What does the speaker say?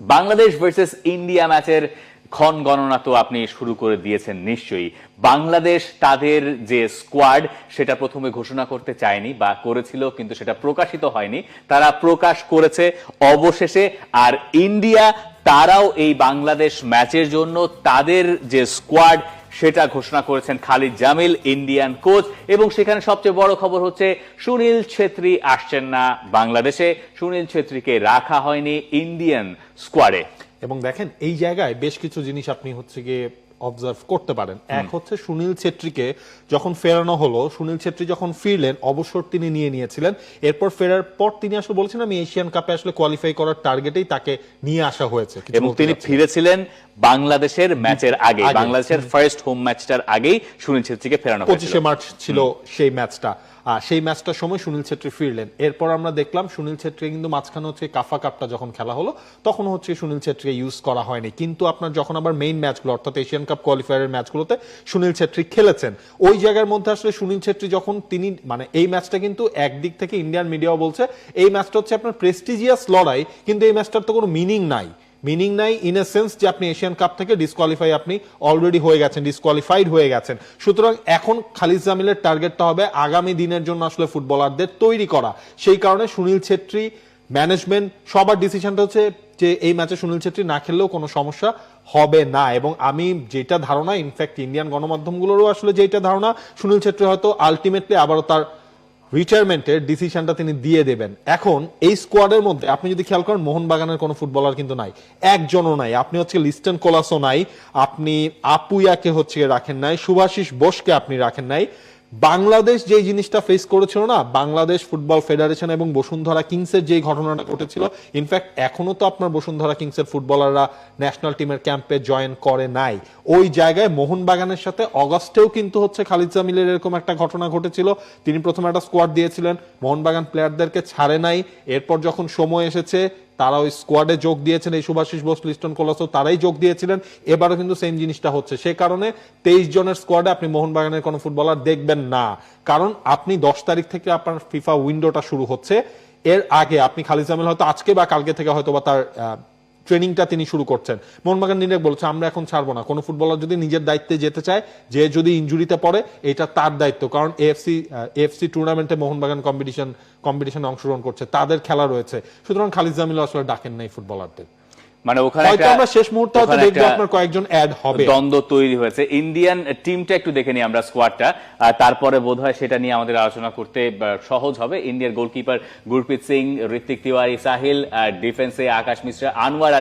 Bangladesh versus India ম্যাচের ক্ষণ গণনা তো আপনি শুরু করে দিয়েছেন নিশ্চয়ই। বাংলাদেশ তাদের যে স্কোয়াড সেটা প্রথমে ঘোষণা করতে চায়নি বা করেছিল, কিন্তু সেটা প্রকাশিত হয়নি। তারা প্রকাশ করেছে অবশেষে। আর ইন্ডিয়া তারাও এই বাংলাদেশ ম্যাচের জন্য তাদের যে স্কোয়াড সেটা ঘোষণা করেছেন খালিদ জামিল, ইন্ডিয়ান কোচ। এবং সেখানে সবচেয়ে বড় খবর হচ্ছে সুনীল ছেত্রী আসছেন না বাংলাদেশে। সুনীল ছেত্রীকে রাখা হয়নি ইন্ডিয়ান স্কোয়াডে। এবং দেখেন এই জায়গায় বেশ কিছু জিনিস আপনি হচ্ছে গিয়ে অবজার্ভ করতে পারেন। এক হচ্ছে সুনীল ছেত্রীকে যখন ফেরানো হলো, সুনীল ছেত্রী যখন ফিরলেন অবসর তিনি নিয়েছিলেন। এরপর ফেরার পর তিনি আসলে বলেছেন আমি এশিয়ান কাপে আসলে কোয়ালিফাই করার টার্গেটেই তাকে নিয়ে আসা হয়েছে। এবং তিনি ফিরেছিলেন বাংলাদেশের ম্যাচের আগে, বাংলাদেশের ফার্স্ট হোম ম্যাচটার আগেই সুনীল ছেত্রীকে ফেরানো হয়েছিল। 25শে মার্চ ছিল সেই ম্যাচটা। সেই ম্যাচটার সময় সুনীল ছেত্রী ফিরলেন। এরপর আমরা দেখলাম সুনীল ছেত্রী কিন্তু মাঝখানে হচ্ছে কাফা কাপটা যখন খেলা হলো তখন হচ্ছে সুনীল ছেত্রীকে ইউজ করা হয়নি। কিন্তু আপনার যখন আবার মেইন ম্যাচগুলো অর্থাৎ এশিয়ান কাপ কোয়ালিফায়ারের ম্যাচগুলোতে সুনীল ছেত্রী খেলেছেন। ওই জায়গার মধ্যে আসলে সুনীল ছেত্রী যখন তিনি মানে এই ম্যাচটা কিন্তু একদিক থেকে ইন্ডিয়ান মিডিয়াও বলছে এই ম্যাচটা হচ্ছে আপনার প্রেস্টিজিয়াস লড়াই, কিন্তু এই ম্যাচটার তো কোনো মিনিং নাই ইন এ সেন্স যে আপনি এশিয়ান কাপ থেকে ডিসকোয়ালিফাই আপনি অলরেডি হয়ে গেছেন, ডিসকোয়ালিফাইড হয়ে গেছেন। সুতরাং এখন খালিদ জামিলের টার্গেটটা হবে আগামী দিনের জন্য আসলে ফুটবলারদের তৈরি করা। সেই কারণে সুনীল ছেত্রী, ম্যানেজমেন্ট সবার ডিসিশনটা হচ্ছে যে এই ম্যাচে সুনীল ছেত্রী না খেললেও কোনো সমস্যা হবে না। এবং আমি যেটা ধারণা, ইনফ্যাক্ট ইন্ডিয়ান গণমাধ্যমগুলোরও আসলে যেটা ধারণা, সুনীল ছেত্রী হয়তো আলটিমেটলি আবারও তার রিটায়ারমেন্টের ডিসিশনটা তিনি দিয়ে দেবেন। এখন এই স্কোয়াডের মধ্যে আপনি যদি খেয়াল করেন মোহনবাগানের কোনো ফুটবলার কিন্তু নাই, একজনও নাই। আপনি হচ্ছে লিস্টন কোলাসও নাই, আপনি আপুয়াকে হচ্ছে রাখেন নাই, শুভাশিস বোসকে আপনি রাখেন নাই। বাংলাদেশ যে জিনিসটা ফেস করেছিল না, বাংলাদেশ ফুটবল ফেডারেশন এবং বসুন্ধরা কিংসের যে ঘটনাটা ঘটেছিল, ইনফ্যাক্ট এখনো তো আপনার বসুন্ধরা কিংসের ফুটবলাররা ন্যাশনাল টিমের ক্যাম্পে জয়েন করে নাই। ওই জায়গায় মোহনবাগানের সাথে অগাস্টেও কিন্তু হচ্ছে খালিদ জামিলের এরকম একটা ঘটনা ঘটেছিল। তিনি প্রথমে একটা স্কোয়াড দিয়েছিলেন, মোহনবাগান প্লেয়ারদেরকে ছাড়ে নাই। এরপর যখন সময় এসেছে তারা ওই স্কোয়াডে যোগ দিয়েছেন, এই শুভাশিস বোস, লিস্টন কোলাসও তারাই যোগ দিয়েছিলেন। এবারও কিন্তু সেম জিনিসটা হচ্ছে। সে কারণে 23 জনের স্কোয়াডে আপনি মোহনবাগানের কোনো ফুটবলার দেখবেন না। কারণ আপনি 10 তারিখ থেকে আপনার ফিফা উইন্ডোটা শুরু হচ্ছে, এর আগে আপনি খালিদ জামিল হয়তো আজকে বা কালকে থেকে হয়তো বা তার ট্রেনিংটা তিনি শুরু করছেন। মোহনবাগান নির্বাচক বলছে আমরা এখন ছাড়বো না। কোনো ফুটবলার যদি নিজের দায়িত্বে যেতে চায়, যে যদি ইনজুরিতে পড়ে, এটা তার দায়িত্ব। কারণ এএফসি টুর্নামেন্টে মোহনবাগান কম্পিটিশনে অংশগ্রহণ করছে, তাদের খেলা রয়েছে। সুতরাং খালিদ জামিল আসলে ডাকেন নাই ফুটবলারদের। মানে ওখানে আমরা শেষ মুহূর্তে হয়তো দেখবো আপনার কয়েকজন অ্যাড হবে, দ্বন্দ্ব তৈরি হয়েছে। ইন্ডিয়ান টিমটা একটু দেখে নিই আমরা, স্কোয়াডটা, তারপরে বোধহয় সেটা নিয়ে আমাদের আলোচনা করতে সহজ হবে। ইন্ডিয়ার গোলকিপার গুরপ্রীত সিং, ঋত্বিক তিওয়ারি, সাহিল, ডিফেন্সে আকাশ মিশ্রা, আনোয়ার